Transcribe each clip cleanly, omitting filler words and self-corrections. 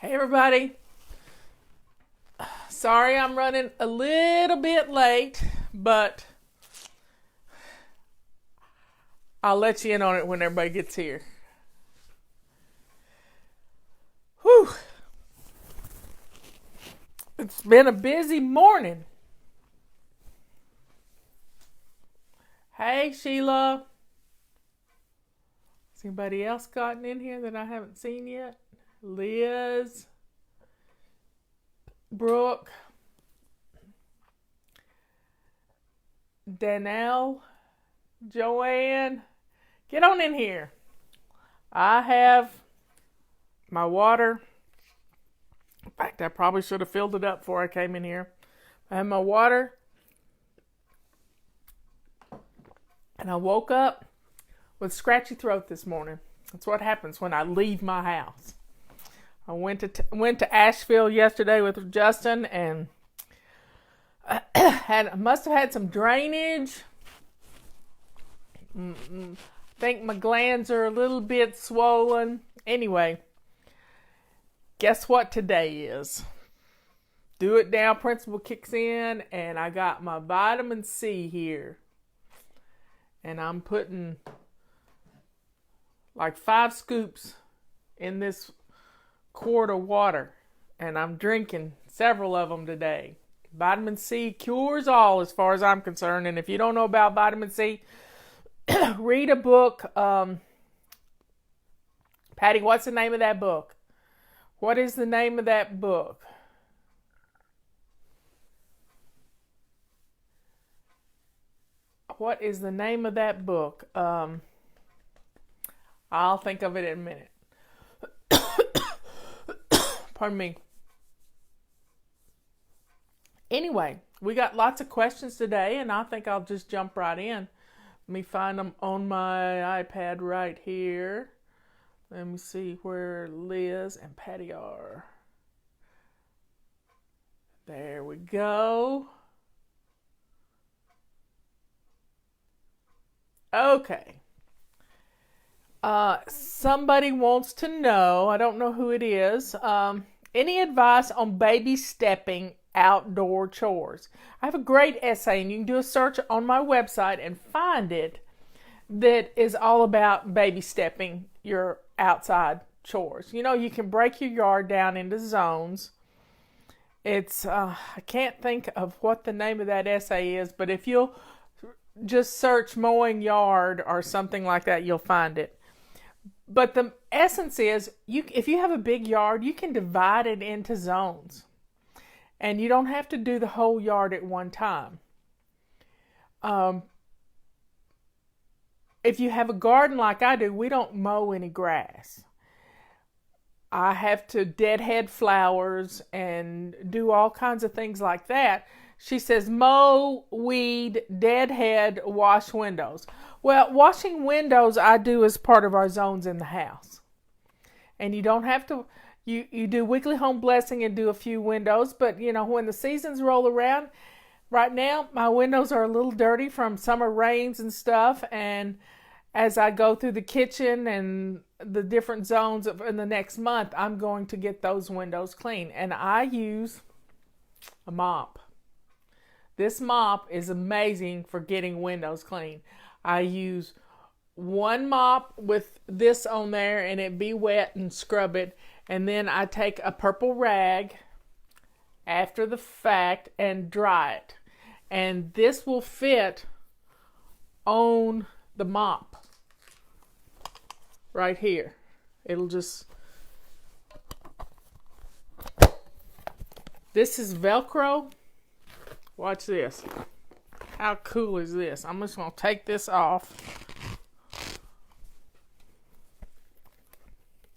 Hey everybody, sorry I'm running a little bit late, but I'll let you in on it when everybody gets here. Whew. It's been a busy morning. Hey Sheila. Has anybody else gotten in here that I haven't seen yet? Liz. Brooke. Danelle. Joanne. Get on in here. I have my water. In fact, I probably should have filled it up before I came in here. I have my water. And I woke up with scratchy throat this morning. That's what happens when I leave my house. I went to Asheville yesterday with Justin and must have had some drainage. I think my glands are a little bit swollen. Anyway, guess what today is? Do it now principle kicks in, and I got my vitamin C here. And I'm putting like 5 scoops in this quart of water, and I'm drinking several of them today. Vitamin C cures all as far as I'm concerned, and if you don't know about vitamin C, read a book. Patty, what's the name of that book? What is the name of that book? What is the name of that book? I'll think of it in a minute. Pardon me. Anyway, we got lots of questions today, and I think I'll just jump right in. Let me find them on my iPad right here. Let me see where Liz and Patty are. There we go. Okay. Somebody wants to know, I don't know who it is, any advice on baby stepping outdoor chores? I have a great essay, and you can do a search on my website and find it, that is all about baby stepping your outside chores. You know, you can break your yard down into zones. It's, I can't think of what the name of that essay is, but if you'll just search mowing yard or something like that, you'll find it. But the essence is, if you have a big yard, you can divide it into zones. And you don't have to do the whole yard at one time. If you have a garden like I do, we don't mow any grass. I have to deadhead flowers and do all kinds of things like that. She says, mow, weed, deadhead, wash windows. Well, washing windows I do as part of our zones in the house. And you don't have to, you do weekly home blessing and do a few windows, but you know, when the seasons roll around, right now my windows are a little dirty from summer rains and stuff, and as I go through the kitchen and the different zones in the next month, I'm going to get those windows clean. And I use a mop. This mop is amazing for getting windows clean. I use one mop with this on there, and it be wet, and scrub it. And then I take a purple rag after the fact and dry it. And this will fit on the mop right here. It'll just... This is Velcro. Watch this. How cool is this? I'm just going to take this off.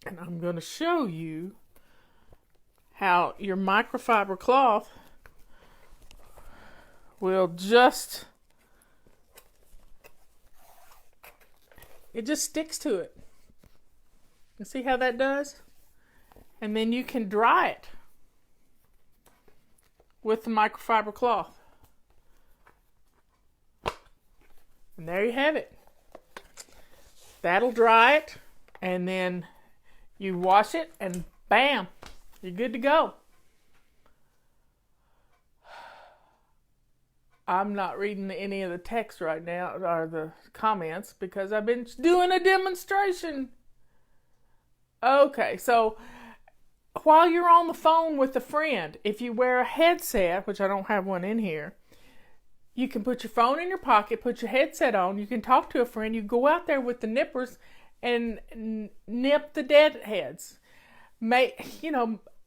And I'm going to show you how your microfiber cloth will just... It just sticks to it. You see how that does? And then you can dry it with the microfiber cloth. And there you have it. That'll dry it, and then you wash it, and bam, You're good to go. I'm not reading any of the text right now or the comments because I've been doing a demonstration. Okay, so while you're on the phone with a friend, if you wear a headset, which I don't have one in here, you can put your phone in your pocket, put your headset on, you can talk to a friend, you go out there with the nippers and nip the deadheads.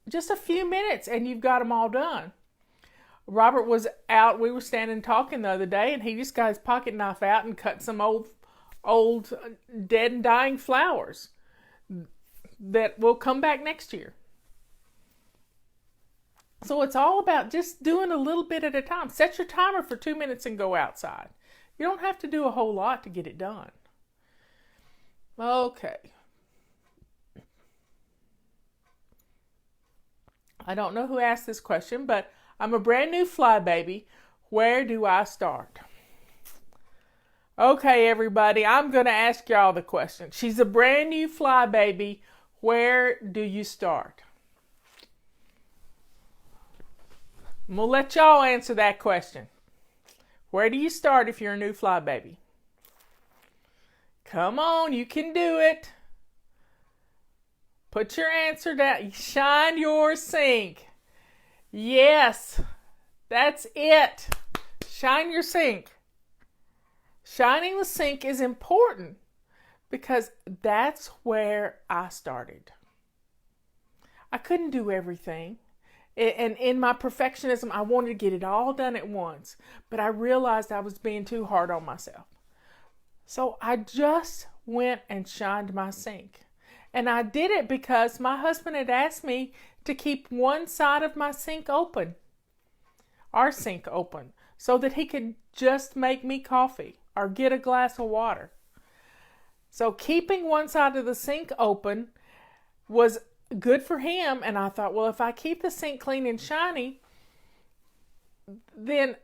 Just a few minutes and you've got them all done. Robert was out, we were standing talking the other day, and he just got his pocket knife out and cut some old dead and dying flowers that will come back next year. So it's all about just doing a little bit at a time. Set your timer for 2 minutes and go outside. You don't have to do a whole lot to get it done. Okay. I don't know who asked this question, but I'm a brand new fly baby. Where do I start? Okay, everybody, I'm going to ask y'all the question. She's a brand new fly baby. Where do you start? I'm going to let y'all answer that question. Where do you start if you're a new fly baby? Come on, you can do it. Put your answer down. Shine your sink. Yes, that's it. Shine your sink. Shining the sink is important because that's where I started. I couldn't do everything. And in my perfectionism, I wanted to get it all done at once. But I realized I was being too hard on myself. So I just went and shined my sink. And I did it because my husband had asked me to keep one side of my sink open, our sink open, so that he could just make me coffee or get a glass of water. So keeping one side of the sink open was good for him, and I thought, well, if I keep the sink clean and shiny, then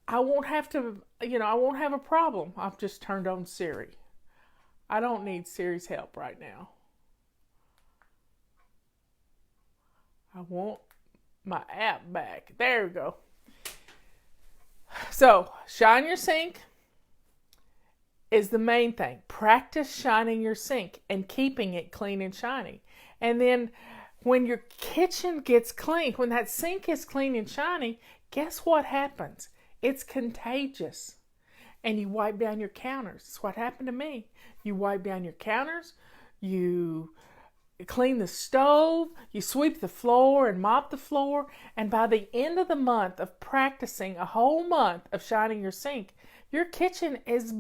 I won't have a problem. I've just turned on Siri. I don't need Siri's help right now. I want my app back. There we go. So, shine your sink is the main thing. Practice shining your sink and keeping it clean and shiny. And then when your kitchen gets clean, when that sink is clean and shiny, guess what happens? It's contagious. And you wipe down your counters. That's what happened to me. You wipe down your counters, you clean the stove, you sweep the floor and mop the floor, and by the end of the month of practicing a whole month of shining your sink, your kitchen is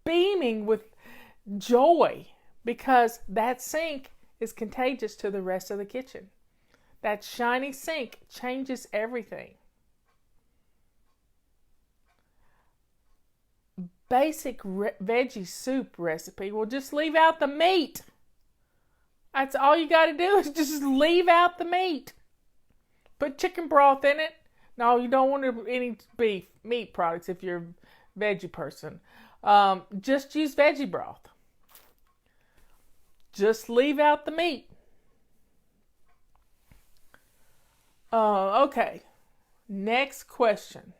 beaming with joy because that sink is contagious to the rest of the kitchen. That shiny sink changes everything. Basic veggie soup recipe. Well, just leave out the meat. That's all you got to do is just leave out the meat. Put chicken broth in it. No, you don't want any meat products if you're a veggie person. Just use veggie broth. Just leave out the meat. Okay. Next question.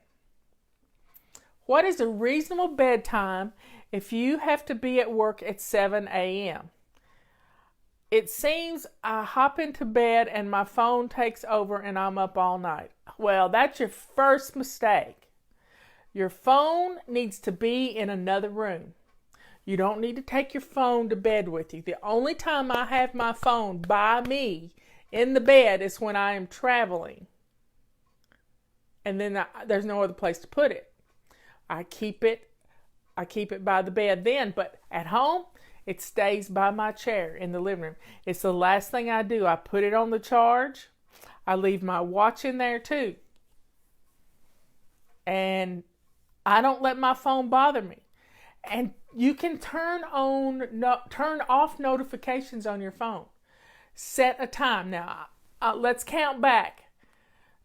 What is a reasonable bedtime if you have to be at work at 7 a.m.? It seems I hop into bed and my phone takes over and I'm up all night. Well, that's your first mistake. Your phone needs to be in another room. You don't need to take your phone to bed with you. The only time I have my phone by me in the bed is when I am traveling. And then there's no other place to put it. I keep it by the bed then, but at home, it stays by my chair in the living room. It's the last thing I do. I put it on the charge. I leave my watch in there too. And I don't let my phone bother me. And you can turn off notifications on your phone. Set a time. Now, let's count back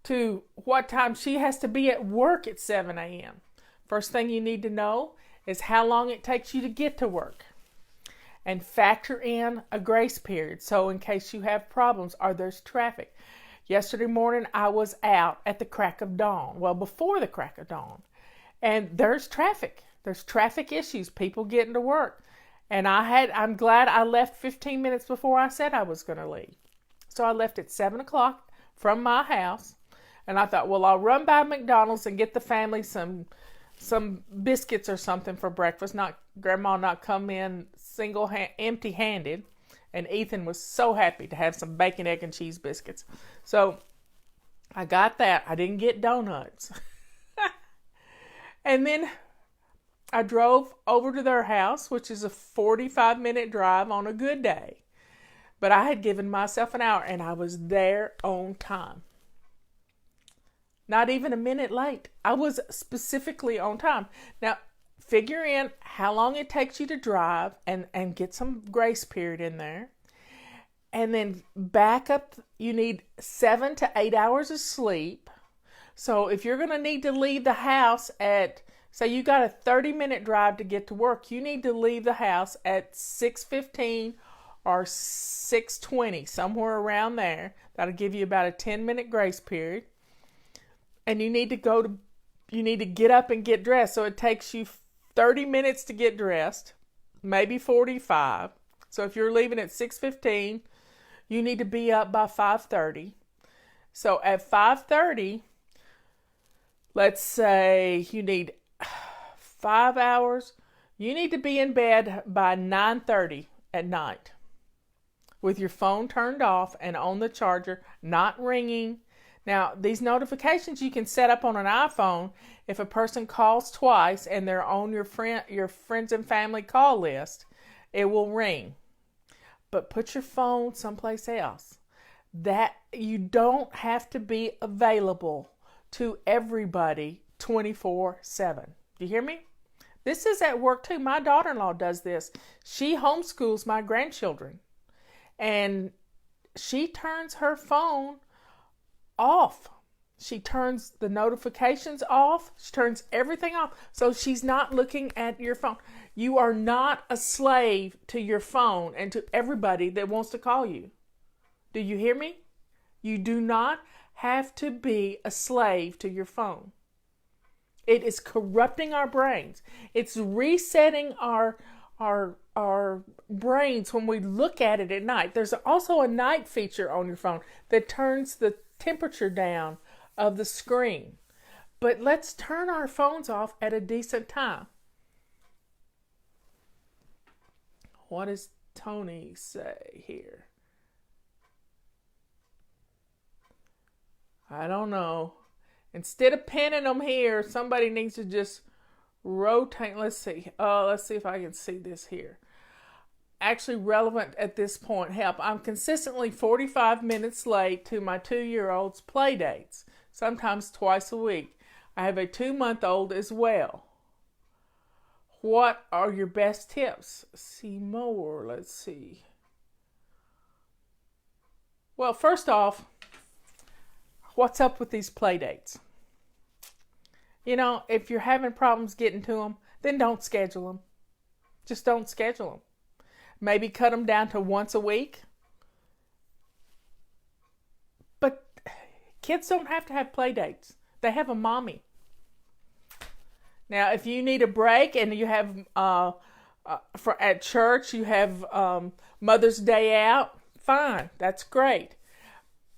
to what time she has to be at work at 7 a.m. First thing you need to know is how long it takes you to get to work. and factor in a grace period. So in case you have problems or there's traffic. Yesterday morning I was out at the crack of dawn. Well, before the crack of dawn. And there's traffic. There's traffic issues, people getting to work. And I'm glad I left 15 minutes before I said I was going to leave. So I left at 7 o'clock from my house. And I thought, well, I'll run by McDonald's and get the family some biscuits or something for breakfast. Grandma not come in empty-handed. And Ethan was so happy to have some bacon, egg, and cheese biscuits. So I got that. I didn't get donuts. And then I drove over to their house, which is a 45-minute drive on a good day. But I had given myself an hour, and I was there on time. Not even a minute late. I was specifically on time. Now, figure in how long it takes you to drive and get some grace period in there. And then back up, you need 7 to 8 hours of sleep. So if you're going to need to leave the house at, say you got a 30-minute drive to get to work, you need to leave the house at 6:15 or 6:20, somewhere around there. That'll give you about a 10-minute grace period. And you need to get up and get dressed. So it takes you 30 minutes to get dressed, maybe 45. So if you're leaving at 6:15, you need to be up by 5:30. So at 5:30, let's say you need 5 hours. You need to be in bed by 9:30 at night with your phone turned off and on the charger, not ringing. Now, these notifications you can set up on an iPhone. If a person calls twice and they're on your friends and family call list, it will ring. But put your phone someplace else. That you don't have to be available to everybody 24/7. Do you hear me? This is at work too. My daughter-in-law does this. She homeschools my grandchildren. And she turns her phone off. She turns the notifications off. She turns everything off. So she's not looking at your phone. You are not a slave to your phone and to everybody that wants to call you. Do you hear me? You do not have to be a slave to your phone. It is corrupting our brains. It's resetting our brains when we look at it at night. There's also a night feature on your phone that turns the temperature down of the screen. But let's turn our phones off at a decent time. What does Tony say here? I don't know. Instead of pinning them here, somebody needs to just rotate. Let's see. Let's see if I can see this here. Actually relevant at this point. Help. I'm consistently 45 minutes late to my 2-year-old's play dates, sometimes twice a week. I have a 2-month-old as well. What are your best tips? See more. Let's see. Well, first off, what's up with these play dates? You know, if you're having problems getting to them, then don't schedule them. Just don't schedule them. Maybe cut them down to once a week. But kids don't have to have play dates. They have a mommy. Now, if you need a break and you have, at church, you have Mother's Day out, fine, that's great.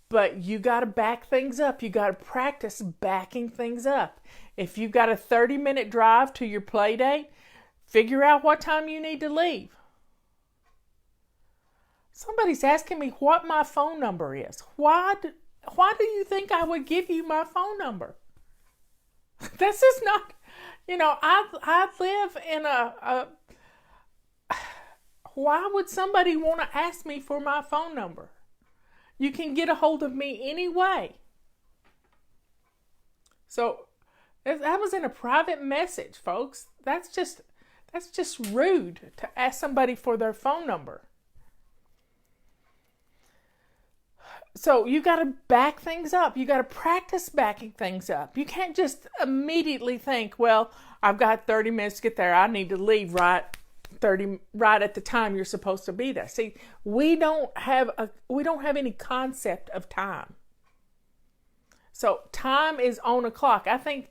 But you got to back things up. You got to practice backing things up. If you've got a 30-minute drive to your play date, figure out what time you need to leave. Somebody's asking me what my phone number is. Why do you think I would give you my phone number? This is not, I live in why would somebody want to ask me for my phone number? You can get a hold of me anyway. So that was in a private message, folks. That's just rude to ask somebody for their phone number. So you got to back things up. You got to practice backing things up. You can't just immediately think, well, I've got 30 minutes to get there. I need to leave right 30 right at the time you're supposed to be there. See, we don't have any concept of time. So time is on a clock. I think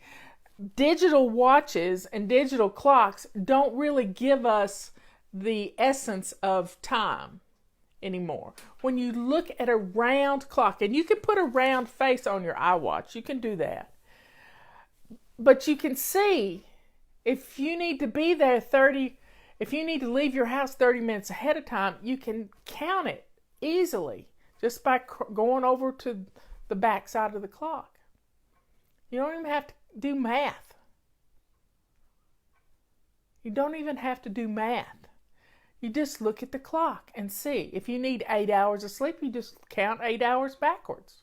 digital watches and digital clocks don't really give us the essence of time anymore. When you look at a round clock, and you can put a round face on your iWatch, you can do that. But you can see if you need to be there if you need to leave your house 30 minutes ahead of time, you can count it easily just by going over to the back side of the clock. You don't even have to do math. You don't even have to do math. You just look at the clock and see. If you need 8 hours of sleep, you just count 8 hours backwards.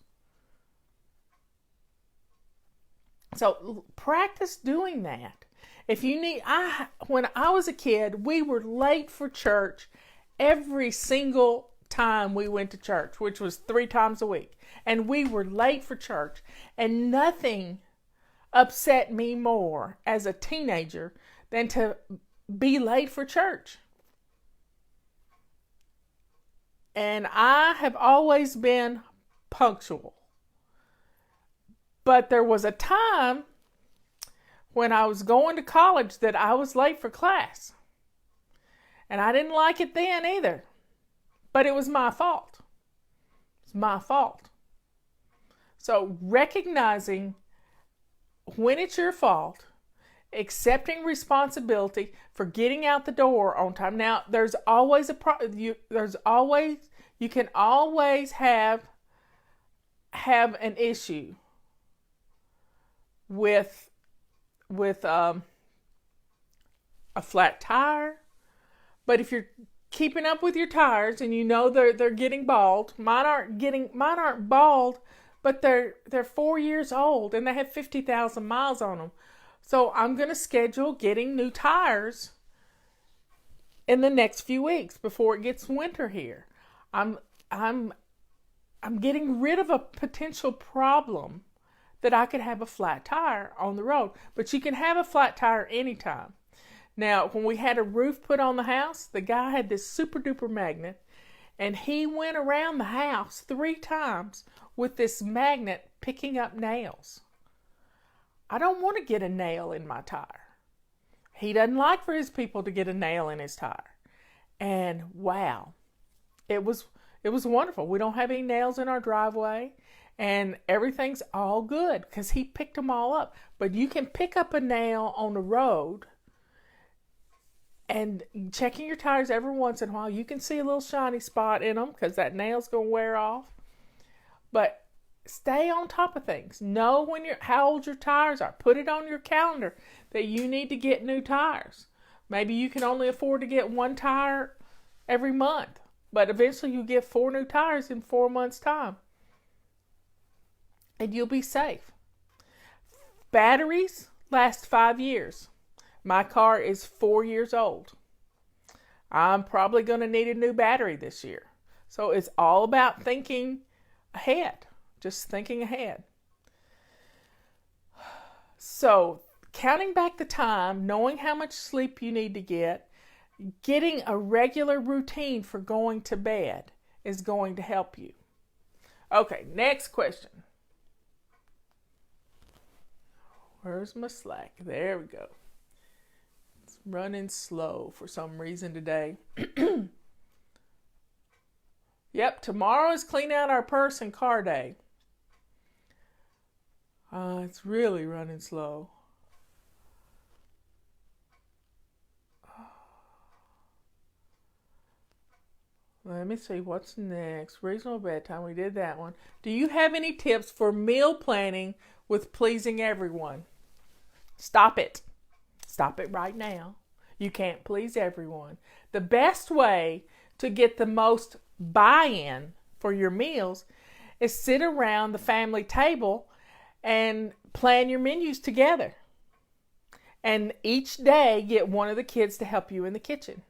So practice doing that. If you need, when I was a kid, we were late for church every single time we went to church, which was 3 times a week. And we were late for church. And nothing upset me more as a teenager than to be late for church. And I have always been punctual. But there was a time when I was going to college that I was late for class. And I didn't like it then either. But it was my fault. It's my fault. So recognizing when it's your fault, accepting responsibility for getting out the door on time. Now, there's always you can always have an issue with a flat tire. But if you're keeping up with your tires and you know they're getting bald, mine aren't bald, but they're 4 years old and they have 50,000 miles on them. So I'm going to schedule getting new tires in the next few weeks before it gets winter here. I'm getting rid of a potential problem that I could have a flat tire on the road. But you can have a flat tire anytime. Now, when we had a roof put on the house, the guy had this super duper magnet, and he went around the house 3 times with this magnet picking up nails. I don't want to get a nail in my tire. He doesn't like for his people to get a nail in his tire. And wow, it was wonderful. We don't have any nails in our driveway. And everything's all good because he picked them all up. But you can pick up a nail on the road, and checking your tires every once in a while, you can see a little shiny spot in them because that nail's going to wear off. But stay on top of things. Know how old your tires are. Put it on your calendar that you need to get new tires. Maybe you can only afford to get 1 tire every month, but eventually you get 4 new tires in 4 months' time. And you'll be safe. Batteries last 5 years. My car is 4 years old. I'm probably going to need a new battery this year. So it's all about thinking ahead. Just thinking ahead. So counting back the time, knowing how much sleep you need to get, getting a regular routine for going to bed is going to help you. Okay, next question. Where's my Slack? There we go. It's running slow for some reason today. Yep, tomorrow is clean out our purse and car day. It's really running slow. Let me see what's next. Reasonable bedtime. We did that one. Do you have any tips for meal planning with pleasing everyone? Stop it. Stop it right now. You can't please everyone. The best way to get the most buy-in for your meals is sit around the family table and plan your menus together. And each day get one of the kids to help you in the kitchen.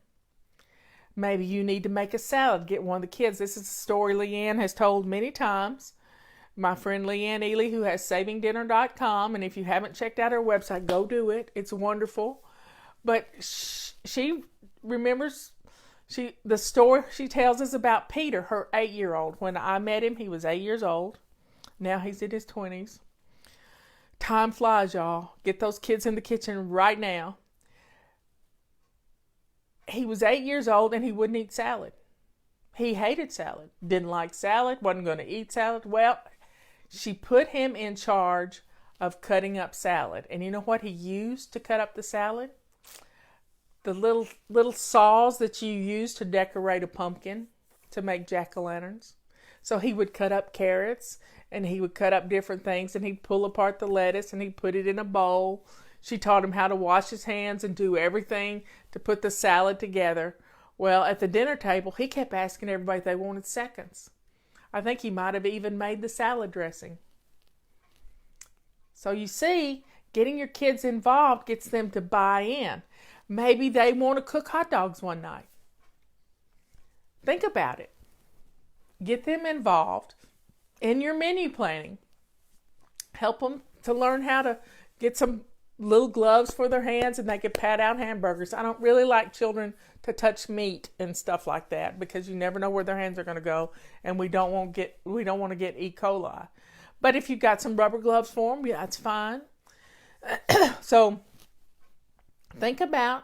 Maybe you need to make a salad. Get one of the kids. This is a story Leanne has told many times. My friend Leanne Ely, who has savingdinner.com, and if you haven't checked out her website, go do it. It's wonderful. But she remembers the story she tells us about Peter, her 8-year-old. When I met him, he was 8 years old. Now he's in his 20s. Time flies, y'all. Get those kids in the kitchen right now. He was 8 years old and he wouldn't eat salad. He hated salad. Didn't like salad. Wasn't going to eat salad. Well, she put him in charge of cutting up salad. And you know what he used to cut up the salad? The little saws that you use to decorate a pumpkin to make jack-o'-lanterns. So he would cut up carrots and he would cut up different things and he'd pull apart the lettuce and he'd put it in a bowl. She taught him how to wash his hands and do everything to put the salad together. Well, at the dinner table, he kept asking everybody if they wanted seconds. I think he might have even made the salad dressing. So you see, getting your kids involved gets them to buy in. Maybe they want to cook hot dogs one night. Think about it. Get them involved in your menu planning. Help them to learn how to get some little gloves for their hands and they can pat out hamburgers. I don't really like children to touch meat and stuff like that because you never know where their hands are going to go, and we don't want to get E. coli. But if you've got some rubber gloves for them, yeah, that's fine. So think about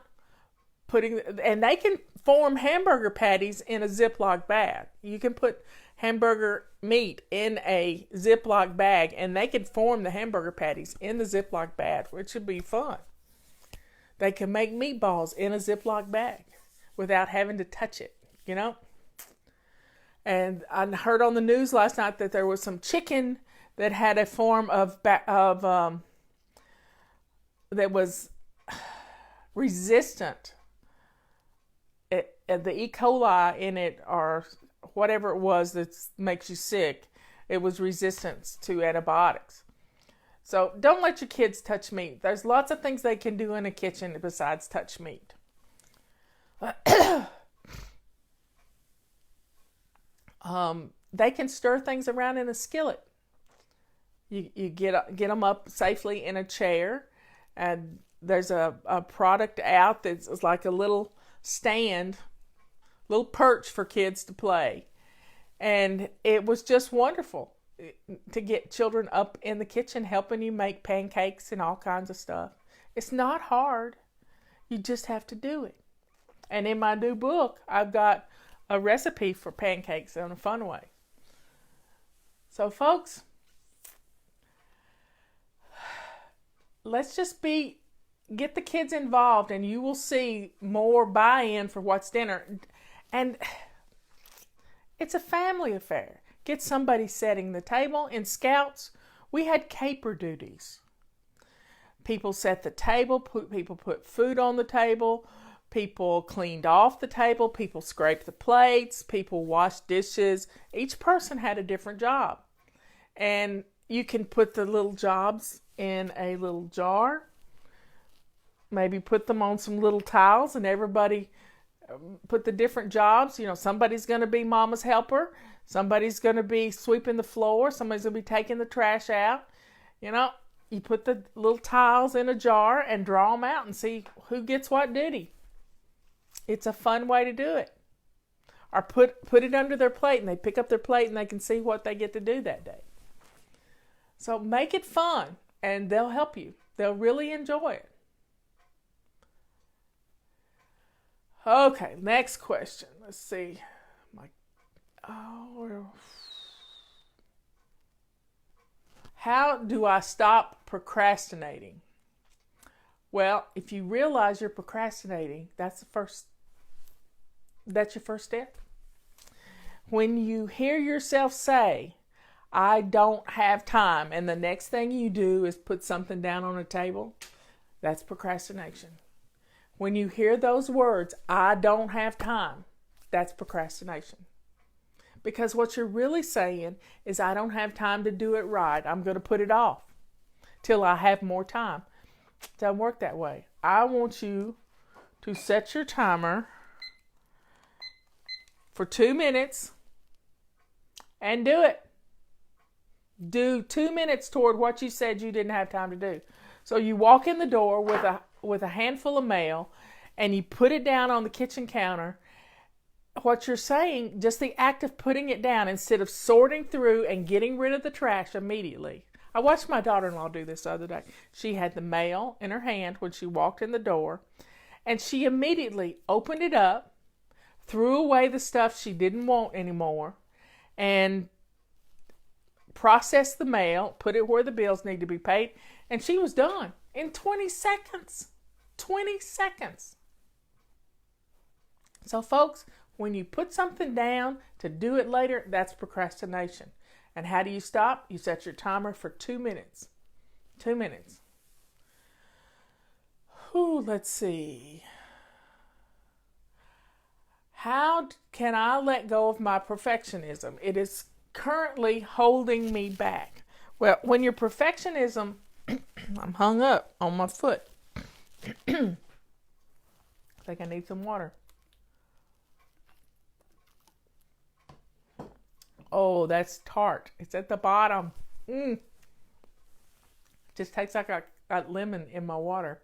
and they can form hamburger patties in a Ziploc bag. You can put hamburger meat in a Ziploc bag and they can form the hamburger patties in the Ziploc bag, which should be fun. They can make meatballs in a Ziploc bag without having to touch it, you know? And I heard on the news last night that there was some chicken that had a form of that was resistant. The E. coli in it, or whatever it was that makes you sick, it was resistant to antibiotics. So don't let your kids touch meat. There's lots of things they can do in a kitchen besides touch meat. They can stir things around in a skillet. You get them up safely in a chair, and there's a product out that's like a little stand, little perch for kids to play. And it was just wonderful to get children up in the kitchen helping you make pancakes and all kinds of stuff. It's not hard. You just have to do it. And in my new book, I've got a recipe for pancakes in a fun way. So folks, let's just get the kids involved and you will see more buy-in for what's dinner. And it's a family affair. Get somebody setting the table. In Scouts, we had caper duties. People set the table, people put food on the table, people cleaned off the table, people scraped the plates, people washed dishes. Each person had a different job. And you can put the little jobs in a little jar. Maybe put them on some little tiles and everybody put the different jobs. You know, somebody's going to be mama's helper. Somebody's going to be sweeping the floor. Somebody's going to be taking the trash out. You know, you put the little tiles in a jar and draw them out and see who gets what duty. It's a fun way to do it. Or put it under their plate and they pick up their plate and they can see what they get to do that day. So make it fun and they'll help you. They'll really enjoy it. Okay, next question. Let's see. How do I stop procrastinating? Well, if you realize you're procrastinating, that's your first step. When you hear yourself say, I don't have time, and the next thing you do is put something down on a table, that's procrastination. When you hear those words, I don't have time, that's procrastination. Because what you're really saying is, I don't have time to do it right. I'm going to put it off till I have more time. It doesn't work that way. I want you to set your timer for 2 minutes and do it. Do 2 minutes toward what you said you didn't have time to do. So you walk in the door with a handful of mail and you put it down on the kitchen counter, what you're saying, just the act of putting it down instead of sorting through and getting rid of the trash immediately. I watched my daughter-in-law do this the other day. She had the mail in her hand when she walked in the door, and she immediately opened it up, threw away the stuff she didn't want anymore, and processed the mail, put it where the bills need to be paid, and she was done in 20 seconds. 20 seconds. So folks, when you put something down to do it later, that's procrastination. And how do you stop? You set your timer for 2 minutes. 2 minutes. Let's see. How can I let go of my perfectionism? It is currently holding me back. Well, when your perfectionism, I'm hung up on my foot. I think I need some water. Oh, that's tart. It's at the bottom. Just tastes like I got lemon in my water.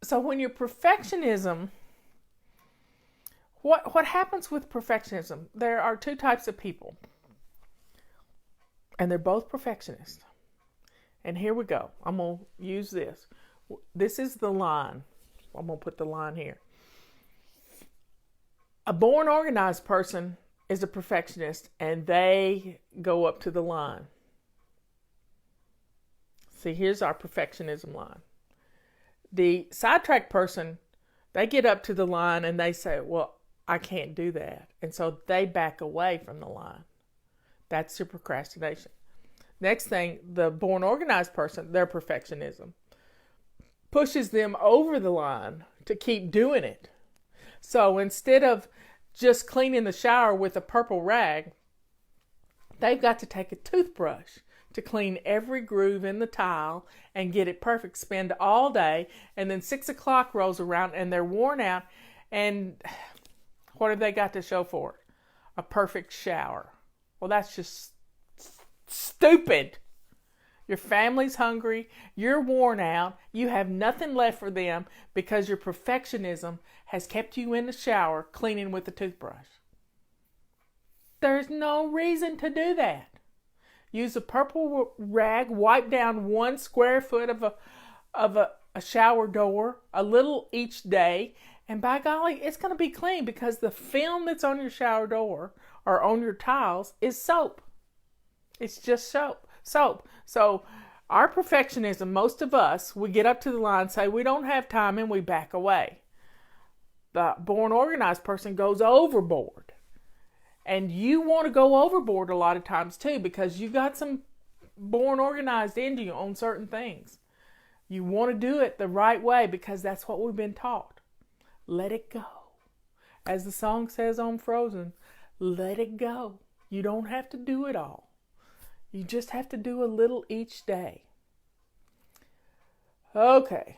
So when your perfectionism, what happens with perfectionism? There are two types of people, and they're both perfectionists. And here we go. I'm going to use this. This is the line. I'm going to put the line here. A born organized person is a perfectionist, and they go up to the line. See, here's our perfectionism line. The sidetracked person, they get up to the line and they say, well, I can't do that. And so they back away from the line. That's your procrastination. Next thing, the born organized person, their perfectionism pushes them over the line to keep doing it. So instead of just cleaning the shower with a purple rag, they've got to take a toothbrush to clean every groove in the tile and get it perfect. Spend all day, and then 6 o'clock rolls around and they're worn out. And what have they got to show for it? A perfect shower. Well, that's just stupid. Your family's hungry, you're worn out, you have nothing left for them because your perfectionism has kept you in the shower cleaning with a toothbrush. There's no reason to do that. Use a purple rag, wipe down 1 square foot of a shower door, a little each day, and by golly, it's going to be clean because the film that's on your shower door or on your tiles is soap. It's just soap. So our perfectionism, most of us, we get up to the line, say we don't have time, and we back away. The born organized person goes overboard. And you want to go overboard a lot of times too, because you got some born organized in you on certain things. You want to do it the right way because that's what we've been taught. Let it go. As the song says on Frozen, let it go. You don't have to do it all. You just have to do a little each day. Okay.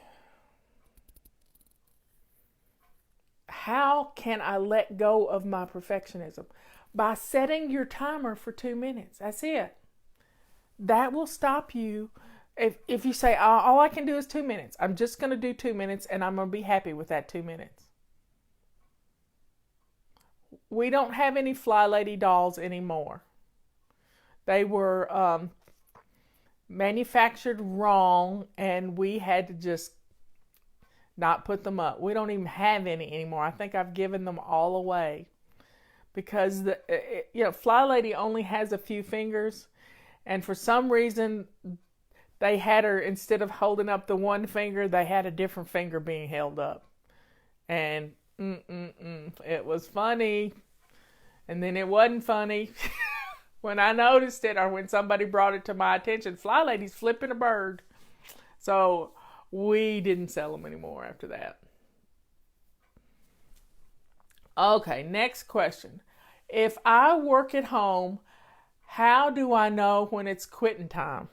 How can I let go of my perfectionism? By setting your timer for 2 minutes. That's it. That will stop you. If you say, all I can do is 2 minutes, I'm just going to do 2 minutes and I'm going to be happy with that 2 minutes. We don't have any Fly Lady dolls anymore. They were manufactured wrong, and we had to just not put them up. We don't even have any anymore. I think I've given them all away because Fly Lady only has a few fingers, and for some reason they had her, instead of holding up the one finger, they had a different finger being held up, and it was funny, and then it wasn't funny. When I noticed it, or when somebody brought it to my attention, Fly Lady's flipping a bird. So we didn't sell them anymore after that. Okay, next question. If I work at home, how do I know when it's quitting time?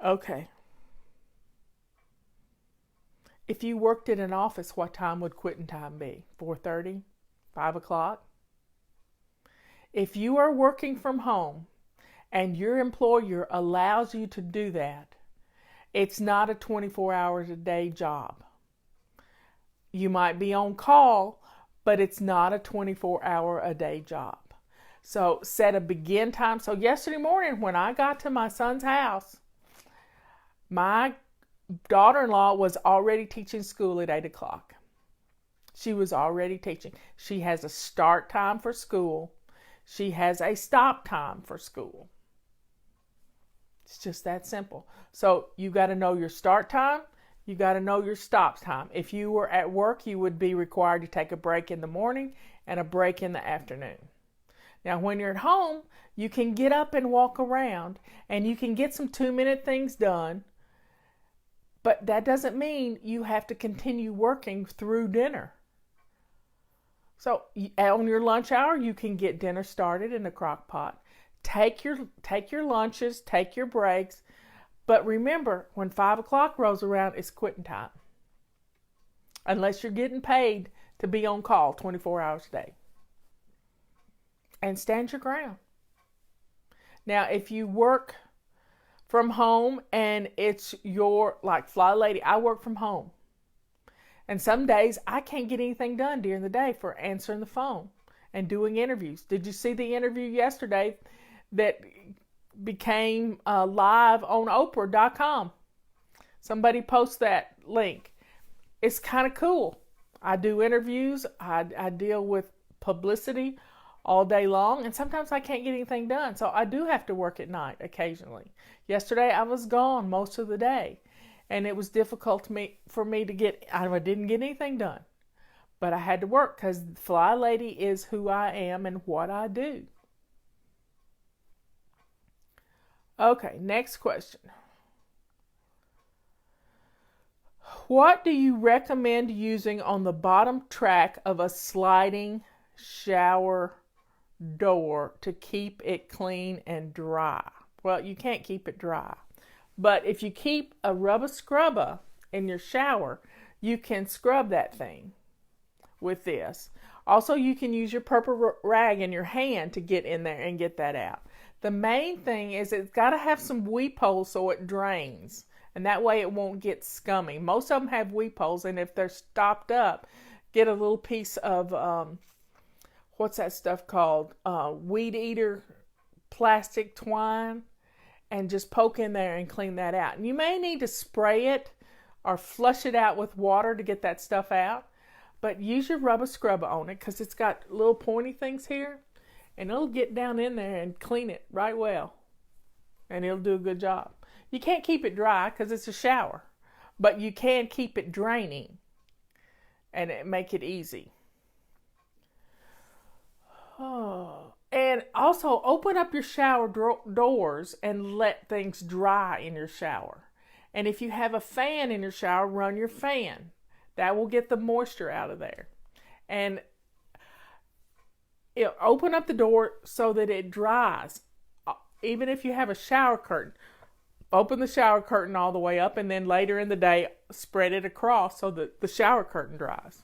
Okay. If you worked in an office, what time would quitting time be? 4:30? 5 o'clock? If you are working from home and your employer allows you to do that, It's not a 24 hours a day job. You might be on call, but it's not a 24-hour a day job. So set a begin time. So yesterday morning when I got to my son's house, my daughter-in-law was already teaching school at 8 o'clock. She was already teaching. She has a start time for school. She has a stop time for school. It's just that simple. So you got to know your start time. You got to know your stop time. If you were at work, you would be required to take a break in the morning and a break in the afternoon. Now, when you're at home, you can get up and walk around and you can get some 2-minute things done. But that doesn't mean you have to continue working through dinner. So on your lunch hour, you can get dinner started in the crock pot. Take your lunches, take your breaks. But remember, when 5 o'clock rolls around, it's quitting time. Unless you're getting paid to be on call 24 hours a day. And stand your ground. Now, if you work from home and it's your, like Fly Lady, I work from home. And some days I can't get anything done during the day for answering the phone and doing interviews. Did you see the interview yesterday that became live on Oprah.com? Somebody post that link. It's kind of cool. I do interviews. I deal with publicity all day long, and sometimes I can't get anything done, so I do have to work at night occasionally. Yesterday I was gone most of the day, and it was difficult for me to get, I didn't get anything done, but I had to work because Fly Lady is who I am and what I do. Okay, next question. What do you recommend using on the bottom track of a sliding shower door to keep it clean and dry? Well, you can't keep it dry. But if you keep a rubber scrubber in your shower, you can scrub that thing with this. Also, you can use your purple rag in your hand to get in there and get that out. The main thing is it's got to have some weep holes so it drains. And that way it won't get scummy. Most of them have weep holes, and if they're stopped up, get a little piece of, what's that stuff called? Weed eater plastic twine, and just poke in there and clean that out. And you may need to spray it or flush it out with water to get that stuff out. But use your rubber scrubber on it because it's got little pointy things here. And it'll get down in there and clean it right well. And it'll do a good job. You can't keep it dry because it's a shower. But you can keep it draining. And make it easy. Oh. And also open up your shower doors and let things dry in your shower. And if you have a fan in your shower, run your fan. That will get the moisture out of there. And open up the door so that it dries. Even if you have a shower curtain, open the shower curtain all the way up, and then later in the day, spread it across so that the shower curtain dries.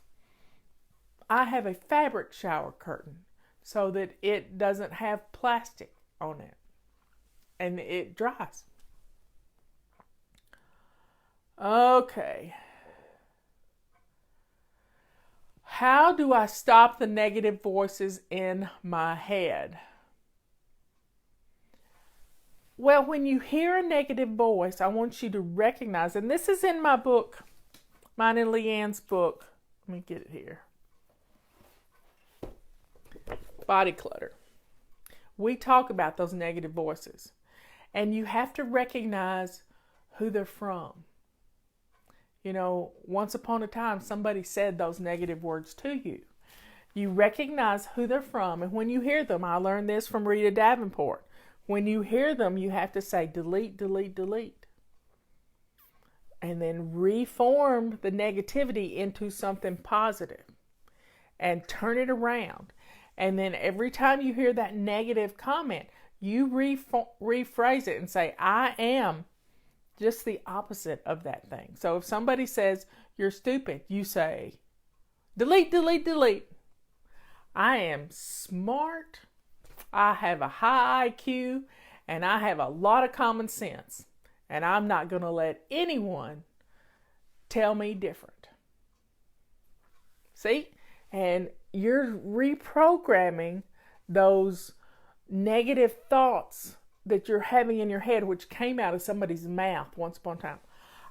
I have a fabric shower curtain so that it doesn't have plastic on it. And it dries. Okay. How do I stop the negative voices in my head? Well, when you hear a negative voice, I want you to recognize, and this is in my book, mine and Leanne's book. Let me get it here. Body Clutter. We talk about those negative voices. And you have to recognize who they're from. You know, once upon a time, somebody said those negative words to you. You recognize who they're from, and when you hear them, I learned this from Rita Davenport. When you hear them, you have to say, delete, delete, delete. And then reform the negativity into something positive. And turn it around. And then every time you hear that negative comment, you rephrase it and say, I am just the opposite of that thing. So if somebody says, you're stupid, you say, delete, delete, delete. I am smart. I have a high IQ, and I have a lot of common sense. And I'm not going to let anyone tell me different. See? And you're reprogramming those negative thoughts that you're having in your head, which came out of somebody's mouth once upon a time.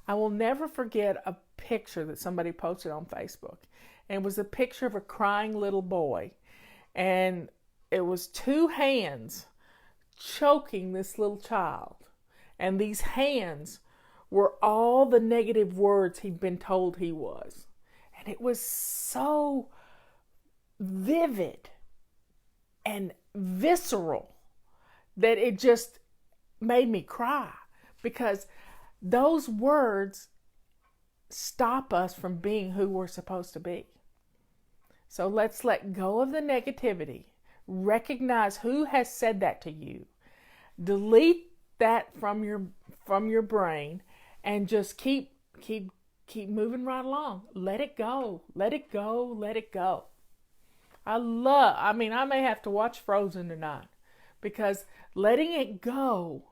I will never forget a picture that somebody posted on Facebook. And it was a picture of a crying little boy. And it was two hands choking this little child. And these hands were all the negative words he'd been told he was. And it was so vivid and visceral that it just made me cry, because those words stop us from being who we're supposed to be. So let's let go of the negativity. Recognize who has said that to you. Delete that from your brain and just keep moving right along. Let it go. Let it go. Let it go. I may have to watch Frozen tonight, because letting it go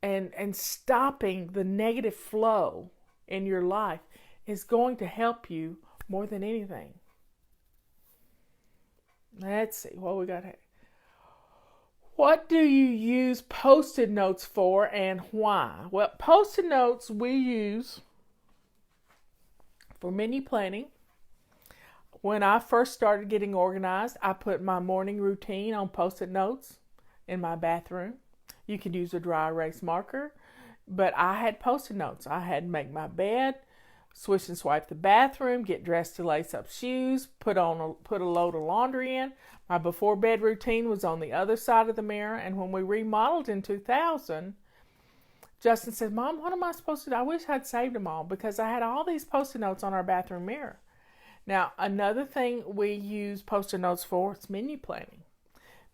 and stopping the negative flow in your life is going to help you more than anything. Let's see what we got here. What do you use Post-it notes for and why? Well, Post-it notes we use for menu planning. When I first started getting organized, I put my morning routine on Post-it notes in my bathroom. You could use a dry erase marker, but I had Post-it notes. I had to make my bed, swish and swipe the bathroom, get dressed to lace up shoes, put a load of laundry in. My before bed routine was on the other side of the mirror. And when we remodeled in 2000, Justin said, "Mom, what am I supposed to do? I wish I'd saved them all," because I had all these Post-it notes on our bathroom mirror. Now, another thing we use Post-it notes for is menu planning,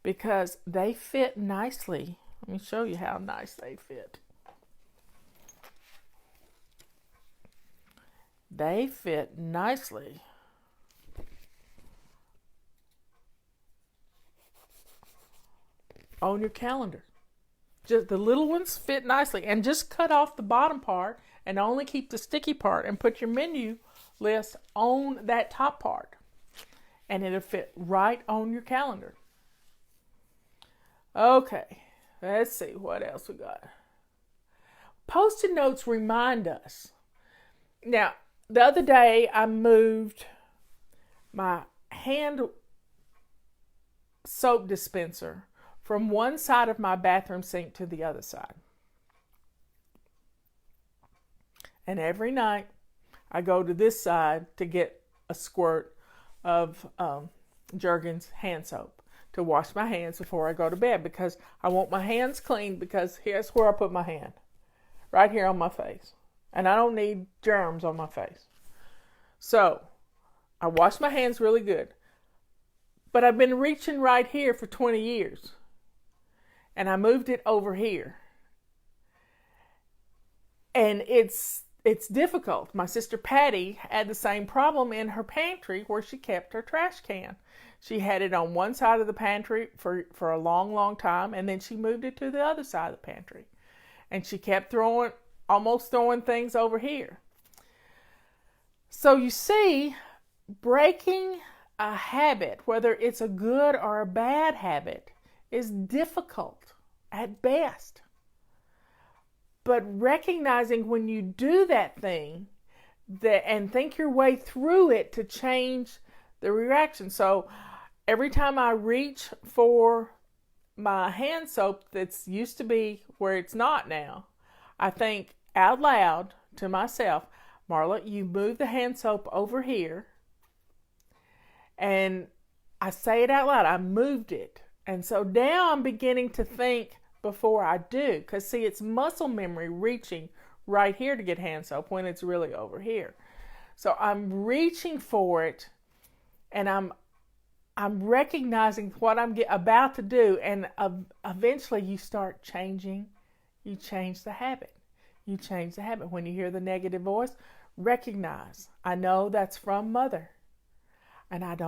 because they fit nicely. Let me show you how nice they fit. They fit nicely on your calendar. Just the little ones fit nicely, and just cut off the bottom part and only keep the sticky part and put your menu list on that top part, and it'll fit right on your calendar. Okay, let's see what else we got. Post-it notes remind us. Now, the other day I moved my hand soap dispenser from one side of my bathroom sink to the other side. And every night I go to this side to get a squirt of Jergens hand soap to wash my hands before I go to bed, because I want my hands clean, because here's where I put my hand. Right here on my face. And I don't need germs on my face. So, I wash my hands really good. But I've been reaching right here for 20 years. And I moved it over here. And it's difficult. My sister Patty had the same problem in her pantry where she kept her trash can. She had it on one side of the pantry for a long, long time, and then she moved it to the other side of the pantry. And she kept almost throwing things over here. So you see, breaking a habit, whether it's a good or a bad habit, is difficult at best. But recognizing when you do that thing and think your way through it to change the reaction. So every time I reach for my hand soap that's used to be where it's not now, I think out loud to myself, "Marla, you move the hand soap over here." And I say it out loud. I moved it. And so now I'm beginning to think before I do. Because see, it's muscle memory reaching right here to get hand soap when it's really over here. So I'm reaching for it, and I'm recognizing what I'm about to do. And eventually you start changing. You change the habit. You change the habit. When you hear the negative voice, recognize, I know that's from Mother. And I'm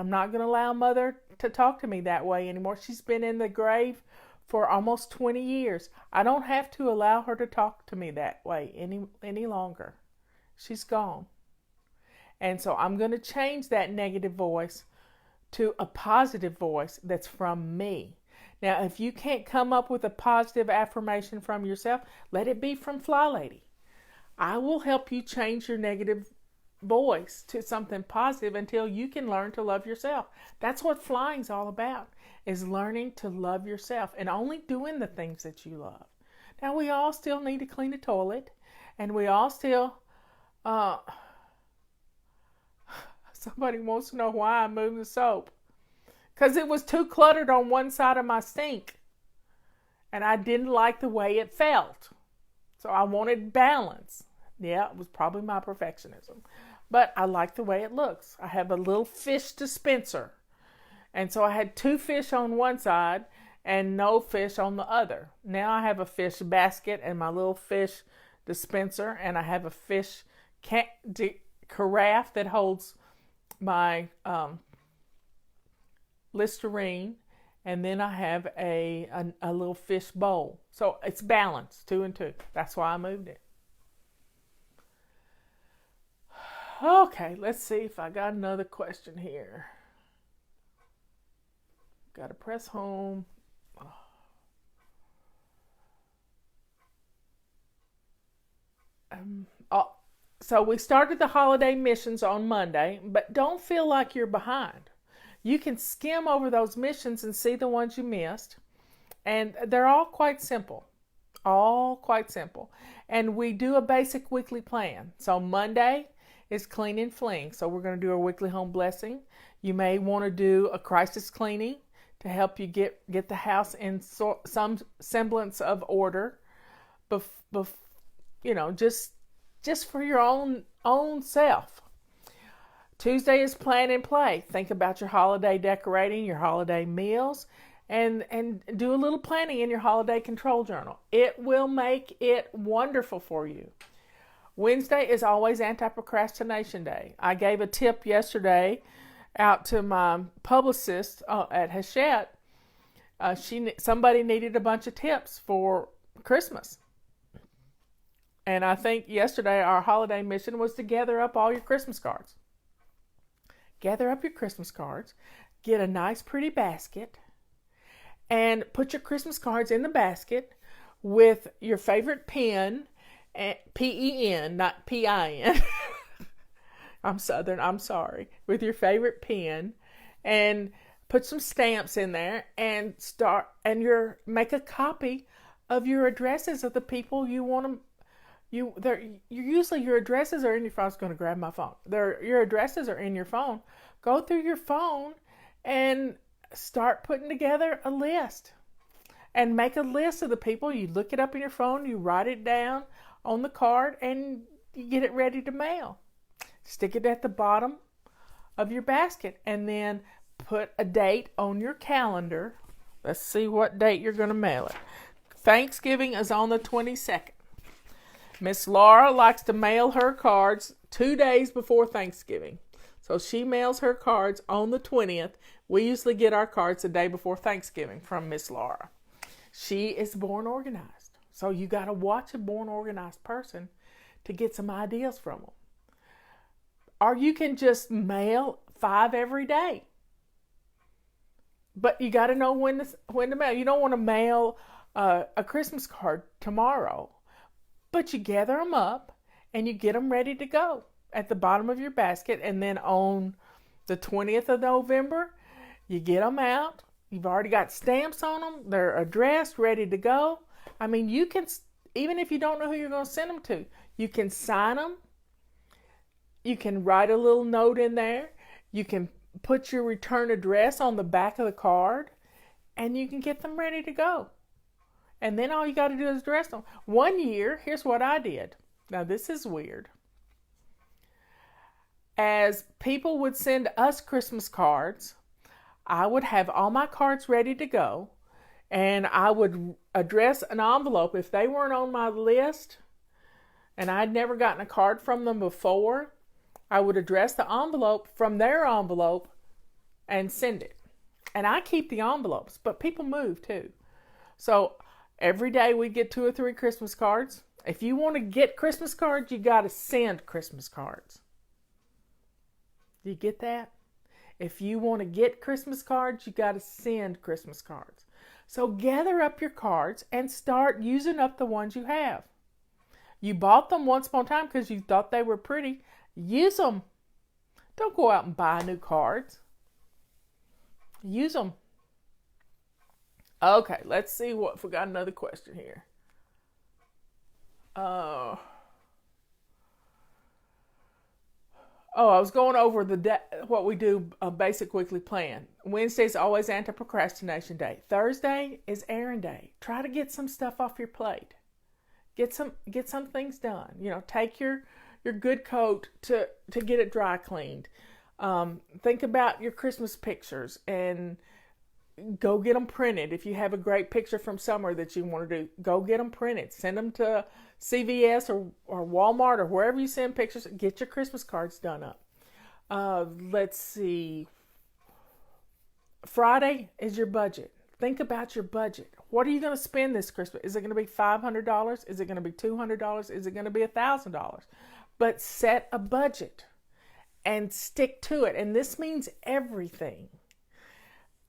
not going to allow Mother to talk to me that way anymore. She's been in the grave for almost 20 years. I don't have to allow her to talk to me that way any longer. She's gone. And so I'm going to change that negative voice to a positive voice that's from me. Now, if you can't come up with a positive affirmation from yourself, let it be from Fly Lady. I will help you change your negative voice to something positive until you can learn to love yourself. That's what flying's all about, is learning to love yourself and only doing the things that you love. Now, we all still need to clean a toilet, and we all still somebody wants to know why I moved the soap. Because it was too cluttered on one side of my sink. And I didn't like the way it felt. So I wanted balance. Yeah, it was probably my perfectionism. But I like the way it looks. I have a little fish dispenser. And so I had 2 fish on one side and no fish on the other. Now I have a fish basket and my little fish dispenser. And I have a fish carafe that holds my Listerine, and then I have a little fish bowl. So it's balanced, 2 and 2. That's why I moved it. Okay, let's see if I got another question here. Got to press home. So we started the holiday missions on Monday, but don't feel like you're behind. You can skim over those missions and see the ones you missed. And they're all quite simple. All quite simple. And we do a basic weekly plan. So Monday is clean and fling. So we're going to do a weekly home blessing. You may want to do a crisis cleaning to help you get the house in some semblance of order. Just for your own self. Tuesday is plan and play. Think about your holiday decorating, your holiday meals, and do a little planning in your holiday control journal. It will make it wonderful for you. Wednesday is always anti-procrastination day. I gave a tip yesterday out to my publicist at Hachette. Somebody needed a bunch of tips for Christmas. And I think yesterday our holiday mission was to gather up all your Christmas cards. Gather up your Christmas cards, get a nice pretty basket, and put your Christmas cards in the basket with your favorite pen, P-E-N, not P-I-N. I'm Southern, I'm sorry. With your favorite pen, and put some stamps in there, and make a copy of your addresses of the people you want to. Usually your addresses are in your phone. I was going to grab my phone. Your addresses are in your phone. Go through your phone and start putting together a list. And make a list of the people. You look it up in your phone. You write it down on the card and you get it ready to mail. Stick it at the bottom of your basket and then put a date on your calendar. Let's see what date you're going to mail it. Thanksgiving is on the 22nd. Miss Laura likes to mail her cards 2 days before Thanksgiving. So she mails her cards on the 20th. We usually get our cards the day before Thanksgiving from Miss Laura. She is born organized. So you got to watch a born organized person to get some ideas from them. Or you can just mail 5 every day. But you got to know when to mail. You don't want to mail a Christmas card tomorrow. But you gather them up and you get them ready to go at the bottom of your basket. And then on the 20th of November, you get them out. You've already got stamps on them. They're addressed, ready to go. I mean, you can, even if you don't know who you're going to send them to, you can sign them. You can write a little note in there. You can put your return address on the back of the card. And you can get them ready to go. And then all you got to do is address them. One year, here's what I did. Now, this is weird. As people would send us Christmas cards, I would have all my cards ready to go. And I would address an envelope. If they weren't on my list and I'd never gotten a card from them before, I would address the envelope from their envelope and send it. And I keep the envelopes, but people move too. So every day we get 2 or 3 Christmas cards. If you want to get Christmas cards, you got to send Christmas cards. Do you get that? If you want to get Christmas cards, you got to send Christmas cards. So gather up your cards and start using up the ones you have. You bought them once upon a time because you thought they were pretty. Use them. Don't go out and buy new cards. Use them. Okay, let's see if we got another question here. I was going over what we do, a basic weekly plan. Wednesday is always anti-procrastination day. Thursday is errand day. Try to get some stuff off your plate. Get some things done. Take your good coat to get it dry cleaned. Think about your Christmas pictures and go get them printed. If you have a great picture from somewhere that you want to do, go get them printed. Send them to CVS or Walmart or wherever you send pictures. Get your Christmas cards done up. Let's see. Friday is your budget. Think about your budget. What are you going to spend this Christmas? Is it going to be $500? Is it going to be $200? Is it going to be $1,000? But set a budget and stick to it. And this means everything.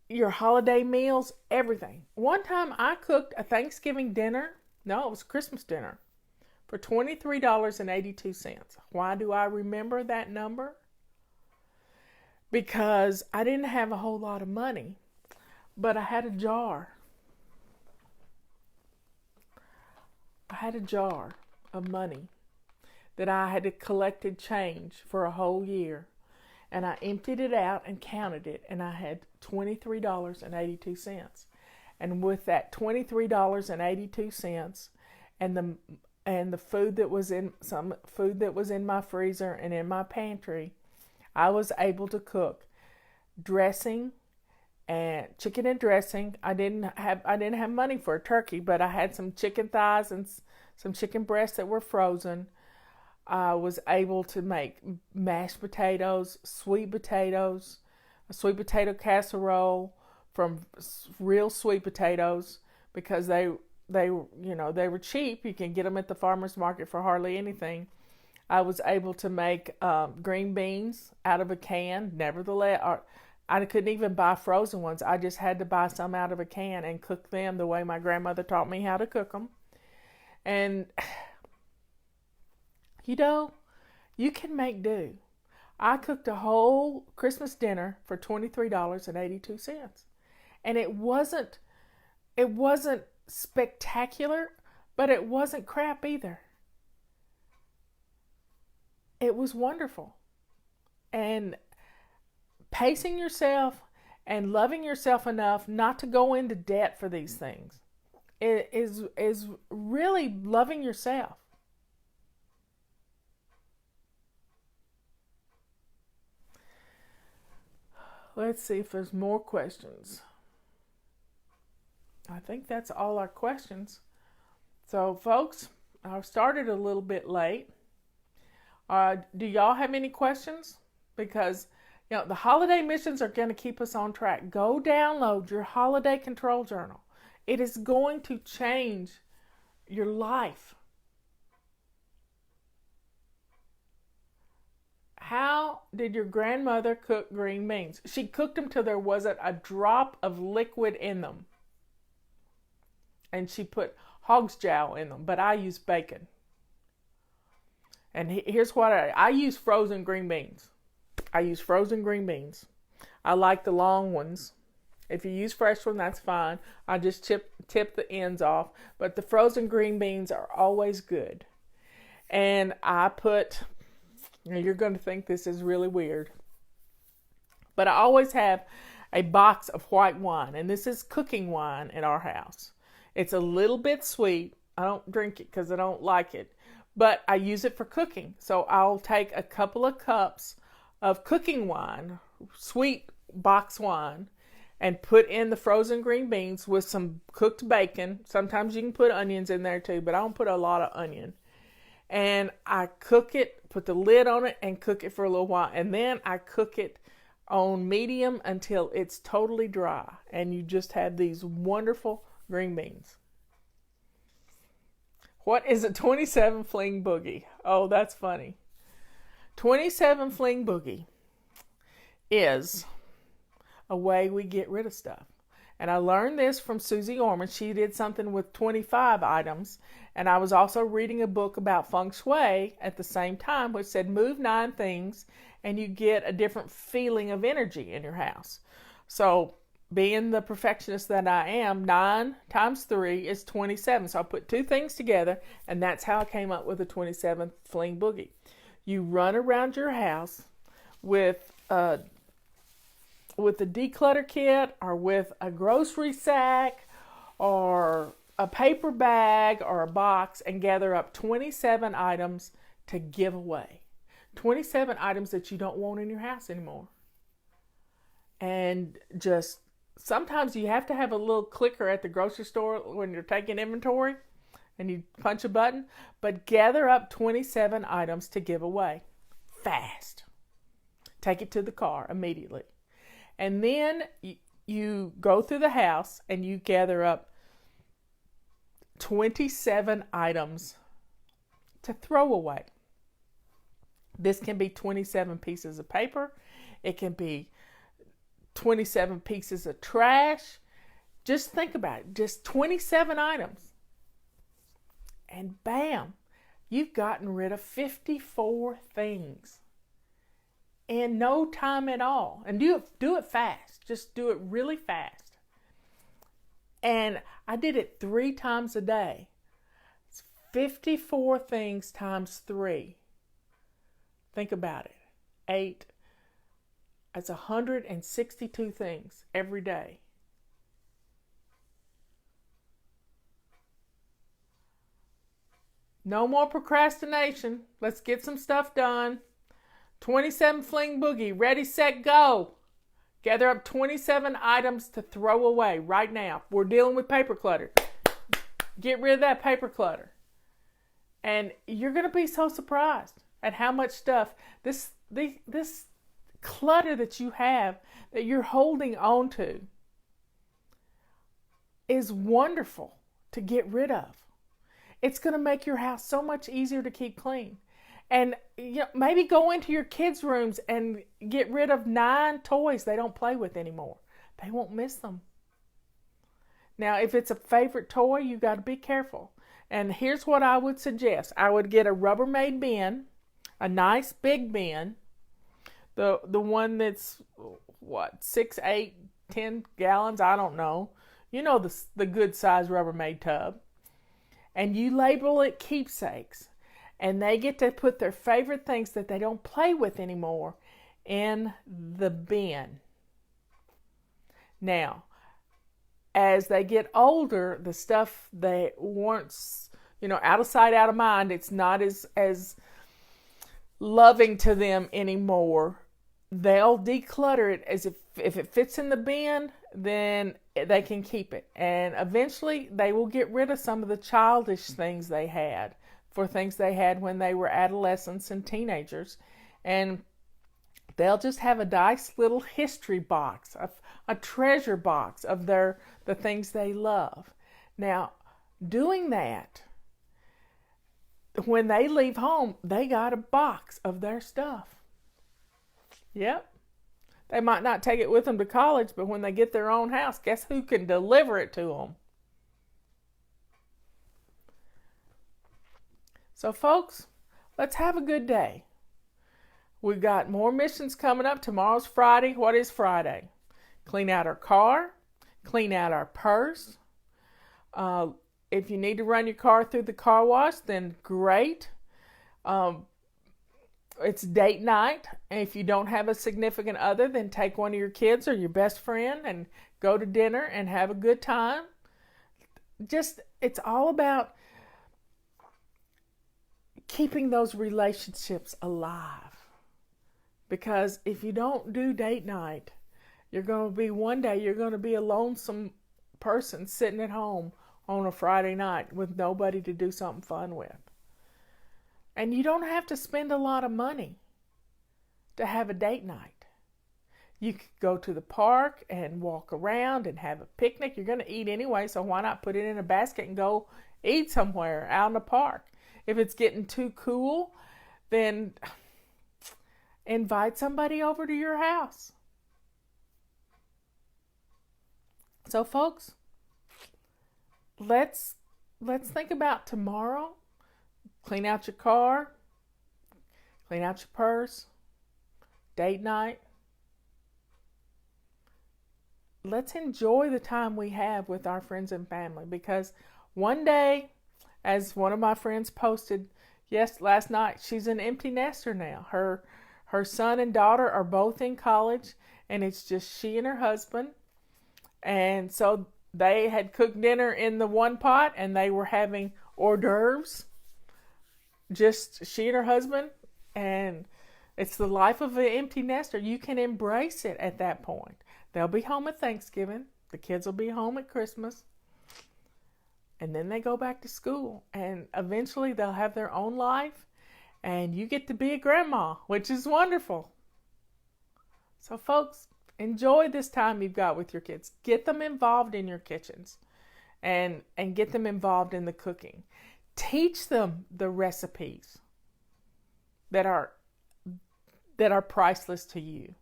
Your holiday meals, everything. One time I cooked a Thanksgiving dinner. No, it was Christmas dinner for $23.82. Why do I remember that number? Because I didn't have a whole lot of money, but I had a jar. I had a jar of money that I had collected change for a whole year. And I emptied it out and counted it, and I had $23.82. And with that $23.82 and the food that was in my freezer and in my pantry, I was able to cook dressing and chicken and dressing. I didn't have money for a turkey, but I had some chicken thighs and some chicken breasts that were frozen. I was able to make mashed potatoes, sweet potatoes, a sweet potato casserole from real sweet potatoes because they were cheap. You can get them at the farmer's market for hardly anything. I was able to make green beans out of a can. Nevertheless, I couldn't even buy frozen ones. I just had to buy some out of a can and cook them the way my grandmother taught me how to cook them. And you can make do. I cooked a whole Christmas dinner for $23.82. And it wasn't spectacular, but it wasn't crap either. It was wonderful. And pacing yourself and loving yourself enough not to go into debt for these things is really loving yourself. Let's see if there's more questions. I think that's all our questions. So, folks, I started a little bit late. Do y'all have any questions? Because, the holiday missions are going to keep us on track. Go download your holiday control journal. It is going to change your life. How did your grandmother cook green beans? She cooked them till there wasn't a drop of liquid in them. And she put hog's jowl in them, but I use bacon. And here's what I use frozen green beans. I like the long ones. If you use fresh one, that's fine. I just tip the ends off. But the frozen green beans are always good. And I put... You're going to think this is really weird. But I always have a box of white wine. And this is cooking wine in our house. It's a little bit sweet. I don't drink it because I don't like it. But I use it for cooking. So I'll take a couple of cups of cooking wine, sweet box wine, and put in the frozen green beans with some cooked bacon. Sometimes you can put onions in there too, but I don't put a lot of onion. And I cook it, put the lid on it, and cook it for a little while. And then I cook it on medium until it's totally dry. And you just have these wonderful Green beans. What is a 27 fling boogie? Oh, that's funny. 27 fling boogie is a way we get rid of stuff. And I learned this from Susie Orman. She did something with 25 items. And I was also reading a book about feng shui at the same time, which said move 9 things and you get a different feeling of energy in your house. So being the perfectionist that I am, 9 times 3 is 27. So I put 2 things together, and that's how I came up with the 27th fling boogie. You run around your house with a declutter kit or with a grocery sack or a paper bag or a box and gather up 27 items to give away. 27 items that you don't want in your house anymore. And just sometimes you have to have a little clicker at the grocery store when you're taking inventory and you punch a button, but gather up 27 items to give away fast. Take it to the car immediately. And then you go through the house and you gather up 27 items to throw away. This can be 27 pieces of paper. It can be 27 pieces of trash. Just think about it. Just 27 items. And bam, you've gotten rid of 54 things in no time at all. And do it fast. Just do it really fast. And I did it 3 times a day. It's 54 things times 3. Think about it. 8. That's 162 things every day. No more procrastination. Let's get some stuff done. 27 fling boogie. Ready, set, go. Gather up 27 items to throw away right now. We're dealing with paper clutter. Get rid of that paper clutter. And you're going to be so surprised at how much stuff, this clutter that you have, that you're holding on to, is wonderful to get rid of. It's going to make your house so much easier to keep clean. And maybe go into your kids' rooms and get rid of 9 toys they don't play with anymore. They won't miss them. Now, if it's a favorite toy, you got to be careful. And here's what I would suggest. I would get a Rubbermaid bin, a nice big bin, the one that's, 6, 8, 10 gallons, I don't know. You know the good size Rubbermaid tub. And you label it keepsakes. And they get to put their favorite things that they don't play with anymore in the bin. Now, as they get older, the stuff they once, out of sight, out of mind, it's not as loving to them anymore. They'll declutter it as if it fits in the bin, then they can keep it. And eventually they will get rid of some of the childish things they had, for things they had when they were adolescents and teenagers. And they'll just have a nice little history box, a treasure box of the things they love. Now, doing that, when they leave home, they got a box of their stuff. Yep. They might not take it with them to college, but when they get their own house, guess who can deliver it to them? So, folks, let's have a good day. We've got more missions coming up. Tomorrow's Friday. What is Friday? Clean out our car. Clean out our purse. If you need to run your car through the car wash, then great. It's date night. And if you don't have a significant other, then take one of your kids or your best friend and go to dinner and have a good time. It's all about keeping those relationships alive. Because if you don't do date night, one day you're going to be a lonesome person sitting at home on a Friday night with nobody to do something fun with. And you don't have to spend a lot of money to have a date night. You could go to the park and walk around and have a picnic. You're going to eat anyway, so why not put it in a basket and go eat somewhere out in the park? If it's getting too cool, then invite somebody over to your house. So folks, let's think about tomorrow. Clean out your car, clean out your purse, date night. Let's enjoy the time we have with our friends and family, because one day, as one of my friends posted last night, she's an empty nester now. Her son and daughter are both in college, and it's just she and her husband. And so they had cooked dinner in the one pot, and they were having hors d'oeuvres, just she and her husband. And it's the life of an empty nester. You can embrace it at that point. They'll be home at Thanksgiving. The kids will be home at Christmas. And then they go back to school. And eventually they'll have their own life. And you get to be a grandma, which is wonderful. So folks, enjoy this time you've got with your kids. Get them involved in your kitchens. And get them involved in the cooking. Teach them the recipes that are priceless to you.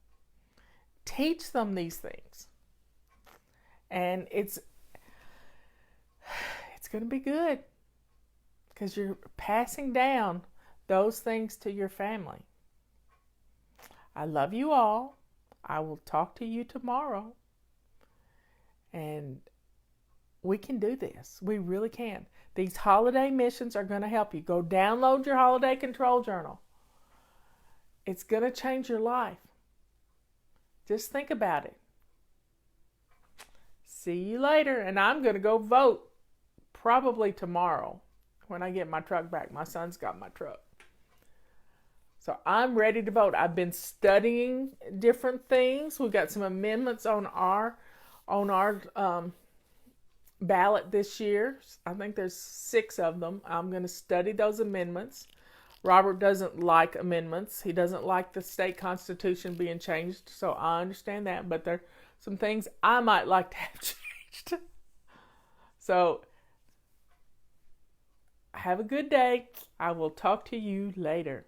Teach them these things. And it's going to be good, because you're passing down those things to your family. I love you all. I will talk to you tomorrow. And we can do this. We really can. These holiday missions are going to help you. Go download your holiday control journal. It's going to change your life. Just think about it. See you later. And I'm going to go vote probably tomorrow when I get my truck back. My son's got my truck. So I'm ready to vote. I've been studying different things. We've got some amendments on our ballot this year. I think there's 6 of them. I'm going to study those amendments. Robert doesn't like amendments. He doesn't like the state constitution being changed, so I understand that. But there are some things I might like to have changed. So have a good day. I will talk to you later.